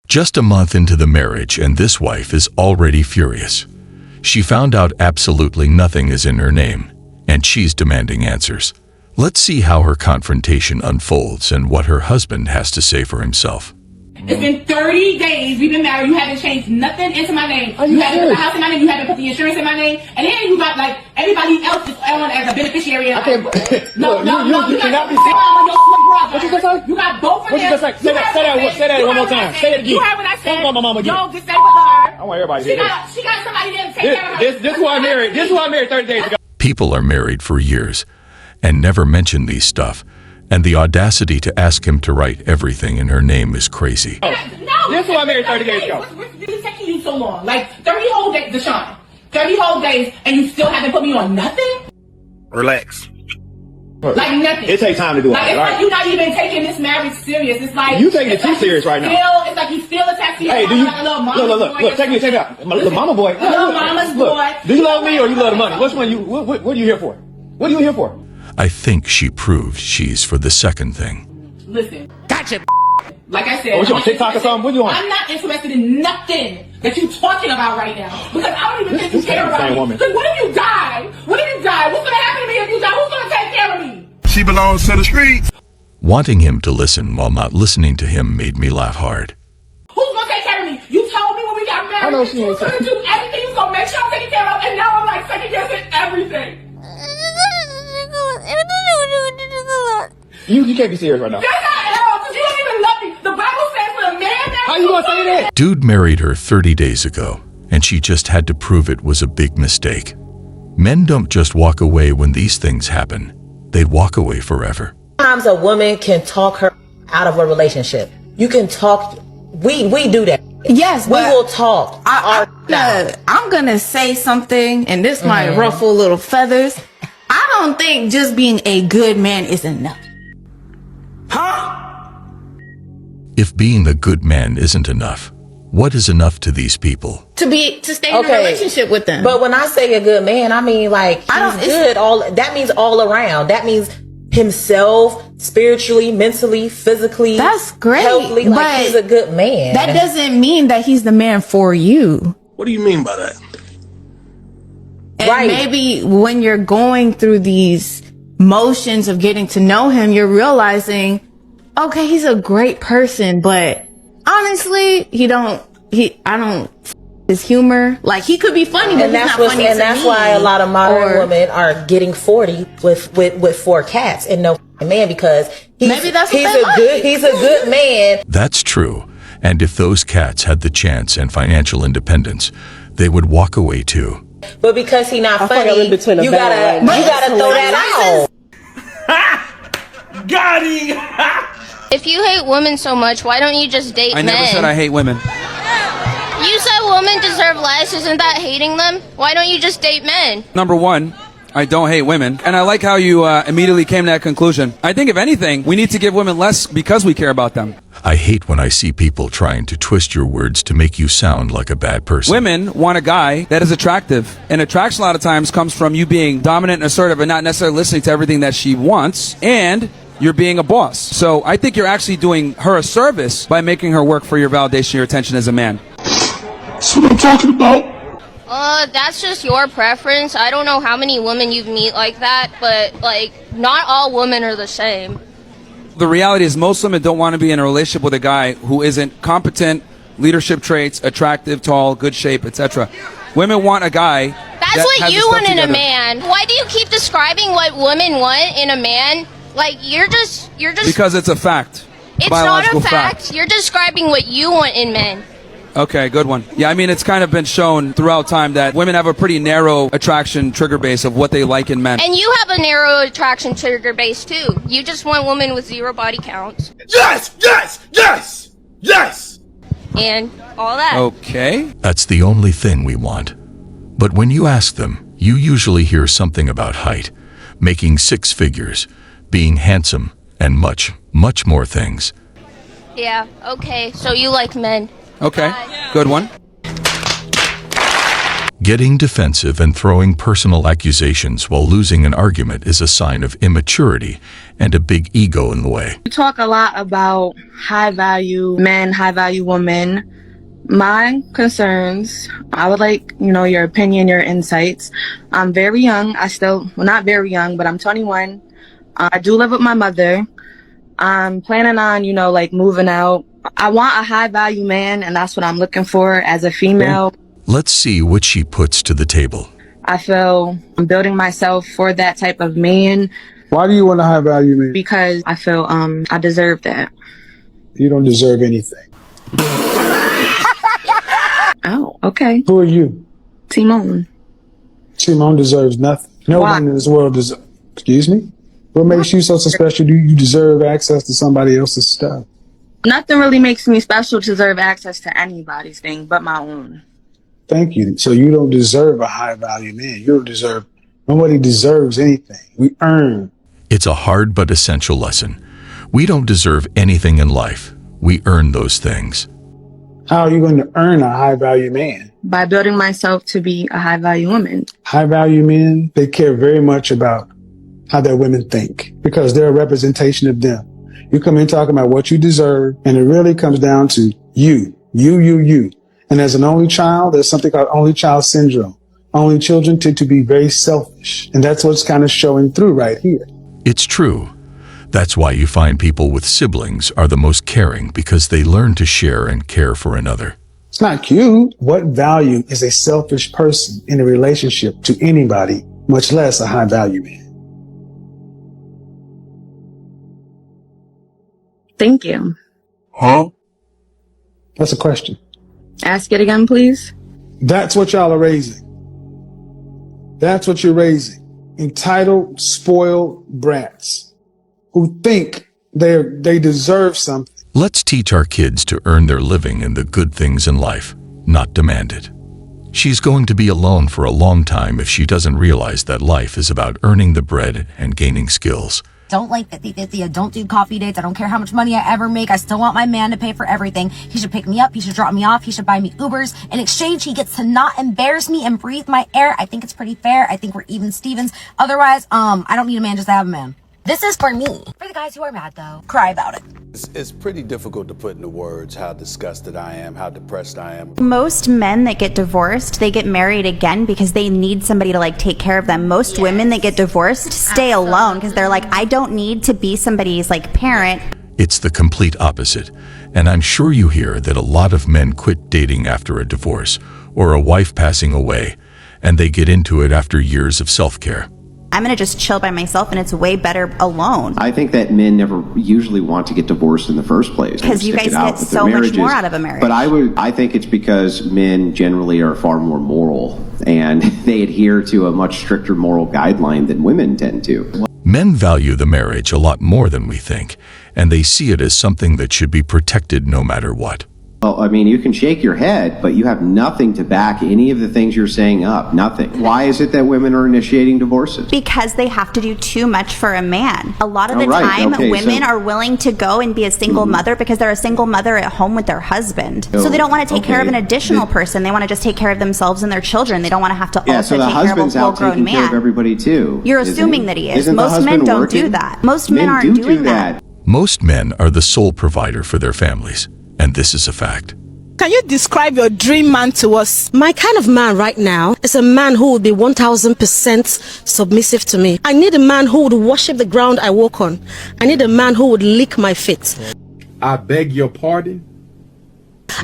Just a month into the marriage and this wife is already furious. She found out absolutely nothing is in her name, and she's demanding answers. Let's see how her confrontation unfolds and what her husband has to say for himself. It's been 30 days we've been married. You haven't changed nothing into my name. You haven't put the house in my name. You haven't put the insurance in my name. And then you got like everybody else is on as a beneficiary. I can't. No, you cannot be. What you just say? You got both of them. What you just say? Say that one more time. Say it again. You heard what I said. Don't call my mama again. Don't just say with her. I want everybody to hear this. She got somebody there to take care of her. This is who I married. This is who I married 30 days ago. People are married for years and never mention these stuff, and the audacity to ask him to write everything in her name is crazy. No, this is who I married 30 days ago. What's really taking you so long? Like 30 whole days, Deshaun. 30 whole days, and you still haven't put me on nothing? Relax. Like nothing. It takes time to do it. Like, it's like you're not even taking this marriage serious. It's like you taking it too serious right now. It's like you still attached to your Hey, do you like a little mama look, check me out. My little mama boy. Little mama's boy. Do you love me or you love the money? Which one what are you here for? What are you here for? I think she proved she's for the second thing. Listen. Gotcha. Like I said, what you on TikTok or something? What you on? I'm not interested in nothing that you're talking about right now. Because I don't even think you care about me. Because what if you die? What if you die? What's going to happen to me if you die? Who's going to take care of me? She belongs to the streets. Wanting him to listen while not listening to him made me laugh hard. Who's going to take care of me? You told me when we got married. I know she you ain't was going to do everything. You was going to make sure I'm taken care of. And now I'm like second guessing everything. You can't be serious right now. That's not at all. Because you don't even love me. The Bible says when a man How you gonna say that? Dude married her 30 days ago, and she just had to prove it was a big mistake. Men don't just walk away when these things happen. They walk away forever. Sometimes a woman can talk her out of a relationship. You can talk. We do that. Yes, we will talk. I'm gonna say something, and this might ruffle little feathers. I don't think just being a good man is enough. Huh? If being a good man isn't enough, what is enough to these people? To stay in a relationship with them. But when I say a good man, I mean like he's good. That means all around. That means himself, spiritually, mentally, physically. That's great. Healthily, like he's a good man. That doesn't mean that he's the man for you. What do you mean by that? And maybe when you're going through these motions of getting to know him, you're realizing, okay, he's a great person, but honestly, I don't his humor. Like, he could be funny, but he's not funny to me. And that's why a lot of modern women are getting 40 with 4 cats and no man, because he's a good man. That's true. And if those cats had the chance and financial independence, they would walk away too. But because he's not funny, you gotta throw that out. Got him. If you hate women so much, why don't you just date men? I never said I hate women. You said women deserve less. Isn't that hating them? Why don't you just date men? Number one, I don't hate women. And I like how you immediately came to that conclusion. I think if anything, we need to give women less because we care about them. I hate when I see people trying to twist your words to make you sound like a bad person. Women want a guy that is attractive. And attraction a lot of times comes from you being dominant and assertive and not necessarily listening to everything that she wants. And you're being a boss. So I think you're actually doing her a service by making her work for your validation, your attention as a man. That's what I'm talking about. That's just your preference. I don't know how many women you've met like that, but, like, not all women are the same. The reality is most women don't want to be in a relationship with a guy who isn't competent, leadership traits, attractive, tall, good shape, etc. Women want a guy That's what you want in a man. Why do you keep describing what women want in a man? Like, you're just... Because it's a fact. It's not a fact. You're describing what you want in men. Okay, good one. Yeah, I mean, it's kind of been shown throughout time that women have a pretty narrow attraction trigger base of what they like in men. And you have a narrow attraction trigger base, too. You just want women with 0 body counts. Yes, yes, yes, yes! And all that. Okay. That's the only thing we want. But when you ask them, you usually hear something about height, making 6 figures, being handsome, and much, much more things. Yeah, okay. So you like men. Okay, good one. Getting defensive and throwing personal accusations while losing an argument is a sign of immaturity and a big ego in the way. We talk a lot about high value men, high value women. My concerns, I would like, your opinion, your insights. I'm very young. Not very young, but I'm 21. I do live with my mother. I'm planning on, moving out. I want a high value man, and that's what I'm looking for as a female. Let's see what she puts to the table. I feel I'm building myself for that type of man. Why do you want a high value man? Because I feel I deserve that. You don't deserve anything. Oh, okay. Who are you? Timon. Timon deserves nothing. No Why? one in this world deserves. Excuse me? What makes you so special? Do you deserve access to somebody else's stuff? Nothing really makes me special to deserve access to anybody's thing but my own. Thank you. So you don't deserve a high value man. Nobody deserves anything. We earn. It's a hard but essential lesson. We don't deserve anything in life. We earn those things. How are you going to earn a high value man? By building myself to be a high value woman. High value men, they care very much about how their women think because they're a representation of them. You come in talking about what you deserve, and it really comes down to you. And as an only child, there's something called only child syndrome. Only children tend to be very selfish. And that's what's kind of showing through right here. It's true. That's why you find people with siblings are the most caring because they learn to share and care for another. It's not cute. What value is a selfish person in a relationship to anybody, much less a high value man? Thank you. Huh? That's a question. Ask it again, please. That's what y'all are raising. That's what you're raising. Entitled, spoiled brats who think they deserve something. Let's teach our kids to earn their living in the good things in life, not demand it. She's going to be alone for a long time if she doesn't realize that life is about earning the bread and gaining skills. Don't like 50-50. I don't do coffee dates. I don't care how much money I ever make. I still want my man to pay for everything. He should pick me up. He should drop me off. He should buy me Ubers. In exchange, he gets to not embarrass me and breathe my air. I think it's pretty fair. I think we're even Stevens. Otherwise, I don't need a man just to have a man. This is for me. For the guys who are mad, though, cry about it. It's pretty difficult to put into words how disgusted I am, how depressed I am. Most men that get divorced, they get married again because they need somebody to take care of them. Most women that get divorced stay alone because they're like, I don't need to be somebody's parent. It's the complete opposite. And I'm sure you hear that a lot of men quit dating after a divorce or a wife passing away, and they get into it after years of self-care. I'm going to just chill by myself and it's way better alone. I think that men never usually want to get divorced in the first place. Because you guys get so much more out of a marriage. But I think it's because men generally are far more moral and they adhere to a much stricter moral guideline than women tend to. Men value the marriage a lot more than we think, and they see it as something that should be protected no matter what. Well, you can shake your head, but you have nothing to back any of the things you're saying up. Nothing. Why is it that women are initiating divorces? Because they have to do too much for a man. A lot of the time, women are willing to go and be a single mother because they're a single mother at home with their husband. So they don't want to take care of an additional person. They want to just take care of themselves and their children. They don't want to have to also take care of a full-grown man. Care of everybody too. You're assuming that he is. Most men don't do that. Most men aren't doing that. Most men are the sole provider for their families. And this is a fact. Can you describe your dream man to us? My kind of man right now is a man who would be 1000% submissive to me. I need a man who would worship the ground I walk on. I need a man who would lick my feet. I beg your pardon?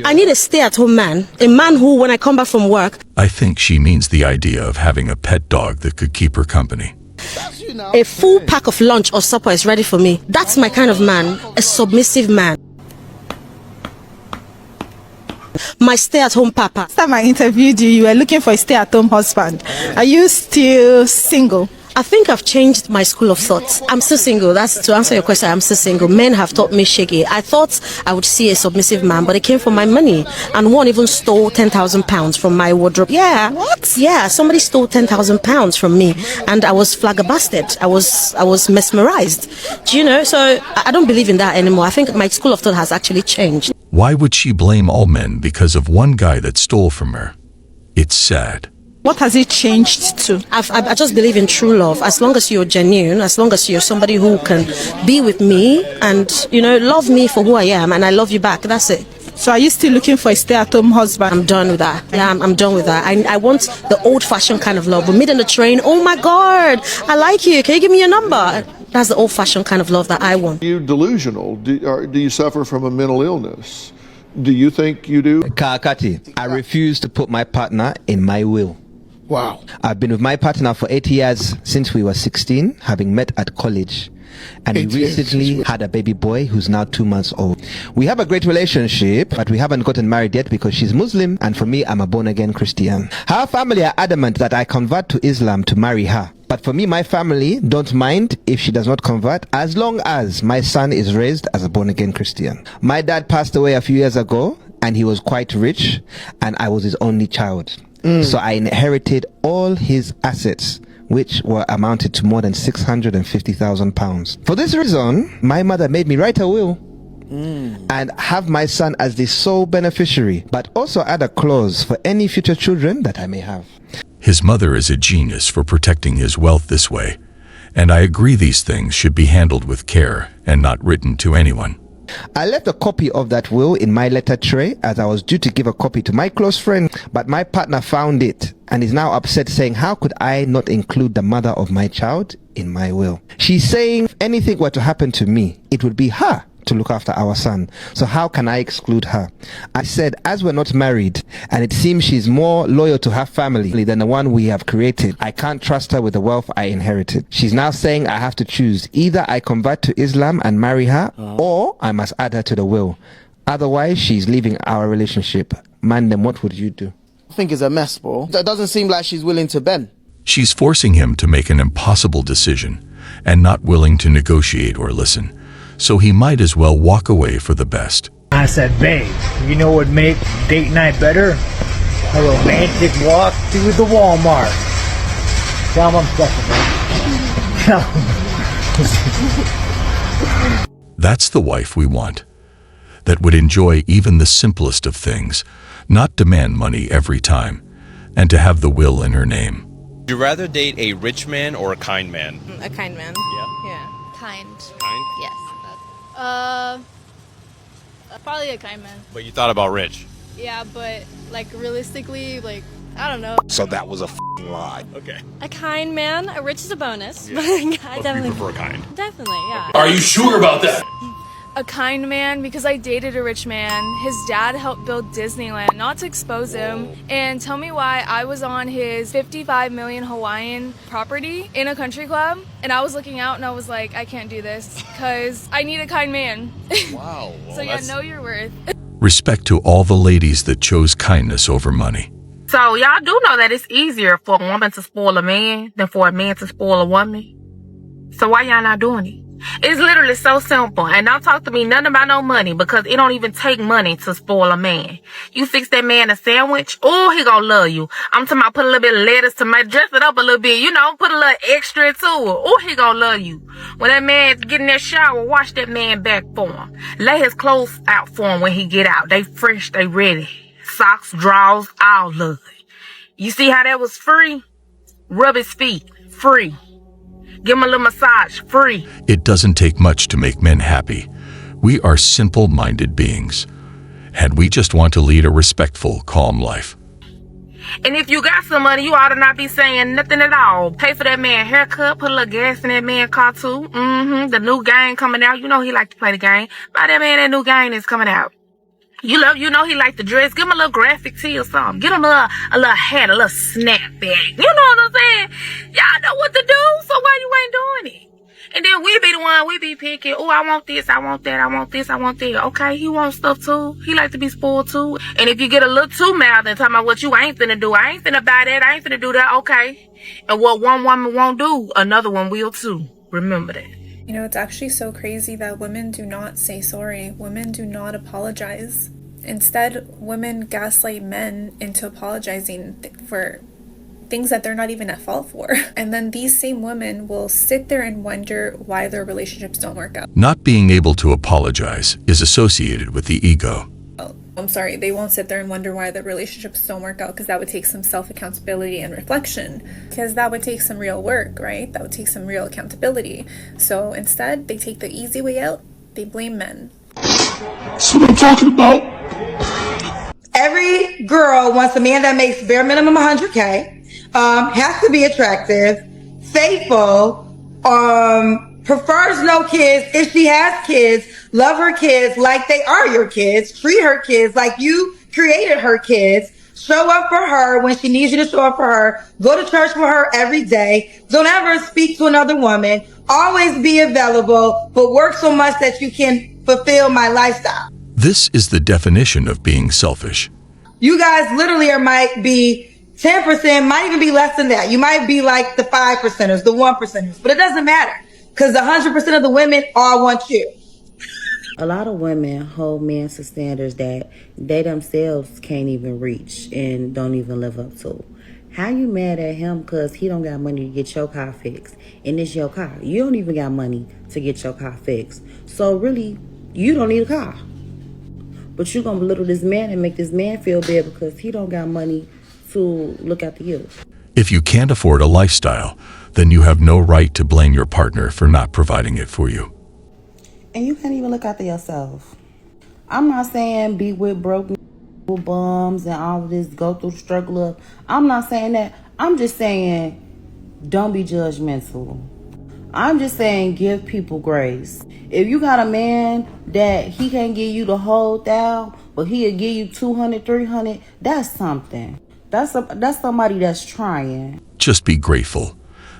I need a stay-at-home man. A man who, when I come back from work... I think she means the idea of having a pet dog that could keep her company. A full pack of lunch or supper is ready for me. That's my kind of man. A submissive man. My stay-at-home papa. Last time I interviewed you, you were looking for a stay-at-home husband. Are you still single? I think I've changed my school of thought. I'm still single. That's to answer your question. I'm still single. Men have taught me shaky. I thought I would see a submissive man, but it came from my money. And one even stole £10,000 from my wardrobe. Yeah. What? Yeah. Somebody stole £10,000 from me, and I was flabbergasted. I was mesmerized. Do you know? So I don't believe in that anymore. I think my school of thought has actually changed. Why would she blame all men because of one guy that stole from her? It's sad. What has it changed to? I just believe in true love. As long as you're genuine, as long as you're somebody who can be with me and, love me for who I am, and I love you back. That's it. So are you still looking for a stay-at-home husband? I'm done with that. Yeah, I'm done with that. I want the old-fashioned kind of love. We meet on the train. Oh my God, I like you. Can you give me your number? That's the old-fashioned kind of love that I want. Are you delusional? Do you suffer from a mental illness? Do you think you do? Kakati, I refuse to put my partner in my will. Wow. I've been with my partner for 8 years since we were 16, having met at college. And we recently had a baby boy who's now 2 months old. We have a great relationship, but we haven't gotten married yet because she's Muslim, and for me, I'm a born-again Christian. Her family are adamant that I convert to Islam to marry her. But for me, my family don't mind if she does not convert, as long as my son is raised as a born-again Christian. My dad passed away a few years ago, and he was quite rich, and I was his only child. So I inherited all his assets, which were amounted to more than £650,000. For this reason, my mother made me write a will and have my son as the sole beneficiary, but also add a clause for any future children that I may have. His mother is a genius for protecting his wealth this way, and I agree these things should be handled with care and not written to anyone. I left a copy of that will in my letter tray as I was due to give a copy to my close friend, but my partner found it and is now upset, saying, how could I not include the mother of my child in my will? She's saying if anything were to happen to me, it would be her to look after our son. So how can I exclude her? I said, as we're not married and it seems she's more loyal to her family than the one we have created, I can't trust her with the wealth I inherited. She's now saying I have to choose. Either I convert to Islam and marry her, or I must add her to the will. Otherwise, she's leaving our relationship. Man, then what would you do? I think it's a mess, bro. That doesn't seem like she's willing to bend. She's forcing him to make an impossible decision and not willing to negotiate or listen. So he might as well walk away for the best. I said, babe, you know what would make date night better? A romantic walk through the Walmart. Tell him I'm special, man. That's the wife we want, that would enjoy even the simplest of things, not demand money every time, and to have the will in her name. Would you rather date a rich man or a kind man? A kind man. Yeah. Kind. Kind? Yes. Probably a kind man. But you thought about rich. Yeah, but realistically, I don't know. So that was a f***ing lie. Okay. A kind man. A rich is a bonus. Yeah. I But definitely you prefer a kind. Definitely, yeah. Are you sure about that? A kind man because I dated a rich man. His dad helped build Disneyland, not to expose him. And tell me why I was on his 55 million Hawaiian property in a country club, and I was looking out and I was like, I can't do this because I need a kind man. Wow. Well, so yeah, know your worth. Respect to all the ladies that chose kindness over money. So y'all do know that it's easier for a woman to spoil a man than for a man to spoil a woman. So why y'all not doing it? It's literally so simple. And don't talk to me nothing about no money, because it don't even take money to spoil a man. You fix that man a sandwich, oh, he gonna love you. I'm talking about put a little bit of lettuce, tomato, dress it up a little bit, put a little extra into it. Oh, he gonna love you. When that man get in that shower, wash that man back for him. Lay his clothes out for him when he get out. They fresh, they ready. Socks, drawers, all of it. You see how that was free? Rub his feet, free. Give him a little massage, free. It doesn't take much to make men happy. We are simple-minded beings, and we just want to lead a respectful, calm life. And if you got some money, you ought to not be saying nothing at all. Pay for that man haircut, put a little gas in that man car too. The new game coming out. You know he like to play the game. Buy that man that new game is coming out. You know he like to dress. Give him a little graphic tee or something. Get him a little hat, a little snapback. You know what I'm saying? Y'all know what to do, so why you ain't doing it? And then we be the one, we be picking. Oh, I want this, I want that, I want this, I want that. Okay, he wants stuff too. He like to be spoiled too. And if you get a little too mad and talking about what you ain't finna do, I ain't finna buy that, I ain't finna do that, okay. And what one woman won't do, another one will too. Remember that. You know, it's actually so crazy that women do not say sorry. Women do not apologize. Instead, women gaslight men into apologizing for things that they're not even at fault for. And then these same women will sit there and wonder why their relationships don't work out. Not being able to apologize is associated with the ego. I'm sorry, they won't sit there and wonder why the relationships don't work out, because that would take some self-accountability and reflection, because that would take some real work, right? That would take some real accountability. So instead, they take the easy way out. They blame men. That's what I'm talking about. Every girl wants a man that makes bare minimum 100K, has to be attractive, faithful, prefers no kids. If she has kids, love her kids like they are your kids. Treat her kids like you created her kids. Show up for her when she needs you to show up for her. Go to church for her every day. Don't ever speak to another woman. Always be available, but work so much that you can fulfill my lifestyle. This is the definition of being selfish. You guys literally might be 10%, might even be less than that. You might be like the 5%ers, the 1%ers, but it doesn't matter. Because 100% of the women all want you. A lot of women hold men to standards that they themselves can't even reach and don't even live up to. How you mad at him because he don't got money to get your car fixed? And it's your car. You don't even got money to get your car fixed. So really, you don't need a car. But you're going to belittle this man and make this man feel bad because he don't got money to look after you. If you can't afford a lifestyle, then you have no right to blame your partner for not providing it for you. And you can't even look after yourself. I'm not saying be with broke bums and all of this, go through struggle up. I'm not saying that. I'm just saying don't be judgmental. I'm just saying give people grace. If you got a man that he can't give you the whole $1,000, but he'll give you $200, $300, that's something. That's somebody that's trying. Just be grateful.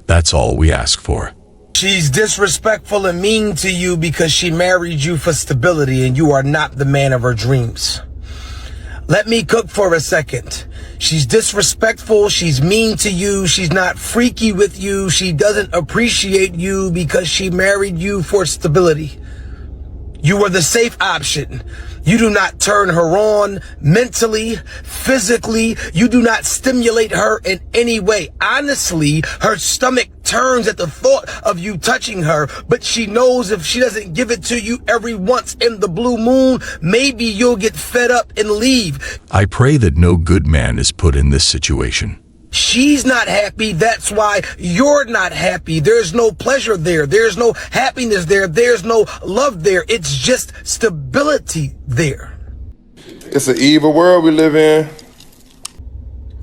That's all we ask for. She's disrespectful and mean to you because she married you for stability and you are not the man of her dreams. Let me cook for a second. She's disrespectful. She's mean to you. She's not freaky with you. She doesn't appreciate you because she married you for stability. You are the safe option. You do not turn her on mentally, physically. You do not stimulate her in any way. Honestly, her stomach turns at the thought of you touching her, but she knows if she doesn't give it to you every once in the blue moon, maybe you'll get fed up and leave. I pray that no good man is put in this situation. She's not happy. That's why you're not happy. There's no pleasure there. There's no happiness there. There's no love there. It's just stability there. It's an evil world we live in.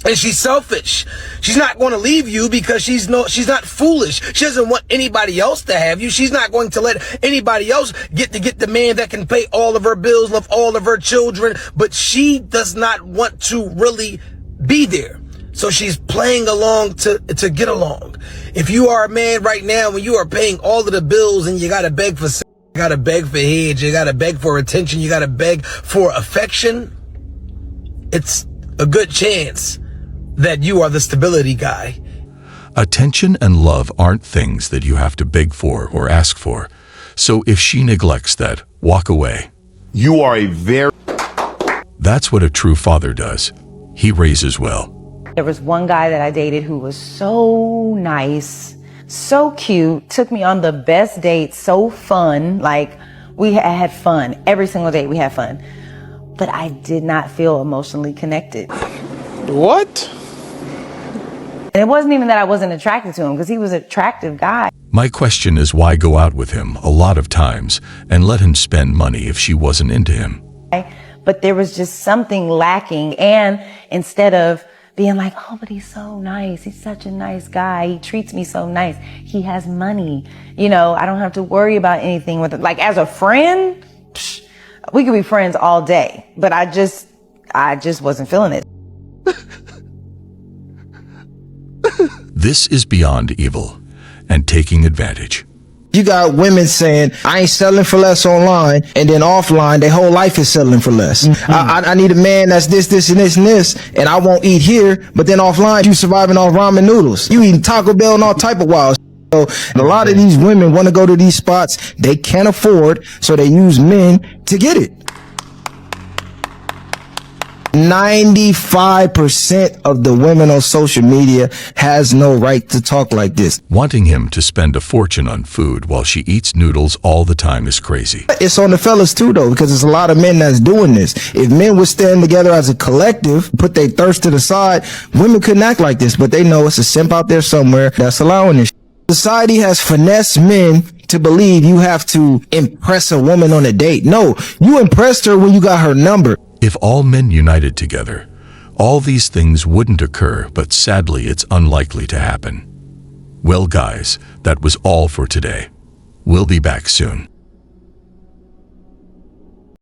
And she's selfish. She's not going to leave you because she's not foolish. She doesn't want anybody else to have you. She's not going to let anybody else get the man that can pay all of her bills, love all of her children, but she does not want to really be there. So she's playing along to get along. If you are a man right now, when you are paying all of the bills and you got to beg for sex, you got to beg for head, you got to beg for attention, you got to beg for affection, it's a good chance that you are the stability guy. Attention and love aren't things that you have to beg for or ask for. So if she neglects that, walk away. You are a very... That's what a true father does. He raises well. There was one guy that I dated who was so nice, so cute, took me on the best date, so fun. Like, we had fun. Every single date we had fun. But I did not feel emotionally connected. What? And it wasn't even that I wasn't attracted to him, because he was an attractive guy. My question is why go out with him a lot of times and let him spend money if she wasn't into him? But there was just something lacking. And instead of being like, oh, but he's so nice. He's such a nice guy. He treats me so nice. He has money. You know, I don't have to worry about anything with it. Like, as a friend, we could be friends all day. But I just wasn't feeling it. This is beyond evil and taking advantage. You got women saying, I ain't selling for less online, and then offline, their whole life is selling for less. I need a man that's this, and this, and I won't eat here, but then offline, you surviving off ramen noodles. You eating Taco Bell and all type of wild. So a lot of these women want to go to these spots they can't afford, so they use men to get it. 95% of the women on social media has no right to talk like this. Wanting him to spend a fortune on food while she eats noodles all the time is crazy. It's on the fellas too, though, because there's a lot of men that's doing this. If men would stand together as a collective, put their thirst to the side, women couldn't act like this, but they know it's a simp out there somewhere that's allowing this. Society has finessed men to believe you have to impress a woman on a date. No, you impressed her when you got her number. If all men united together, all these things wouldn't occur, but sadly it's unlikely to happen. Well guys, that was all for today. We'll be back soon.